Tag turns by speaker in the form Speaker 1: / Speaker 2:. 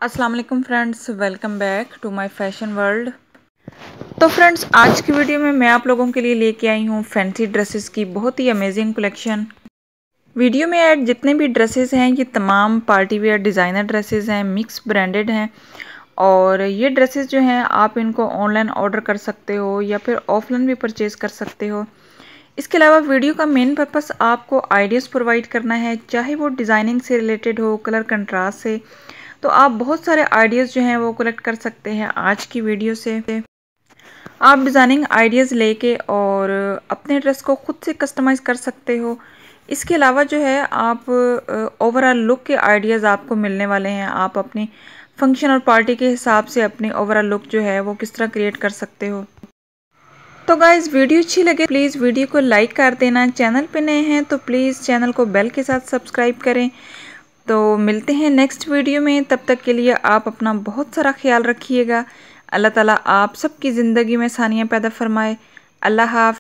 Speaker 1: अस्सलाम वालेकुम friends, welcome back to my fashion world. तो फ्रेंड्स, आज की वीडियो में मैं आप लोगों के लिए लेके आई हूँ फैंसी ड्रेसेस की बहुत ही अमेजिंग कलेक्शन। वीडियो में ऐड जितने भी ड्रेसेस हैं ये तमाम पार्टी वेयर डिज़ाइनर ड्रेसेस हैं, मिक्स ब्रांडेड हैं। और ये ड्रेसेस जो हैं आप इनको ऑनलाइन ऑर्डर कर सकते हो या फिर ऑफलाइन भी परचेज़ कर सकते हो। इसके अलावा वीडियो का मेन पर्पस आपको आइडियाज़ प्रोवाइड करना है, चाहे वो डिज़ाइनिंग से रिलेटेड हो, कलर कंट्रास्ट से। तो आप बहुत सारे आइडियाज़ जो हैं वो कलेक्ट कर सकते हैं आज की वीडियो से। आप डिज़ाइनिंग आइडियाज़ लेके और अपने ड्रेस को खुद से कस्टमाइज़ कर सकते हो। इसके अलावा जो है आप ओवरऑल लुक के आइडियाज़ आपको मिलने वाले हैं। आप अपनी फंक्शन और पार्टी के हिसाब से अपनी ओवरऑल लुक जो है वो किस तरह क्रिएट कर सकते हो। तो गाइज़, वीडियो अच्छी लगे प्लीज़ वीडियो को लाइक कर देना। चैनल पे नए हैं तो प्लीज़ चैनल को बेल के साथ सब्सक्राइब करें। तो मिलते हैं नेक्स्ट वीडियो में, तब तक के लिए आप अपना बहुत सारा ख्याल रखिएगा। अल्लाह ताला आप सबकी ज़िंदगी में आसानियाँ पैदा फरमाए। अल्लाह हाफ़िज़।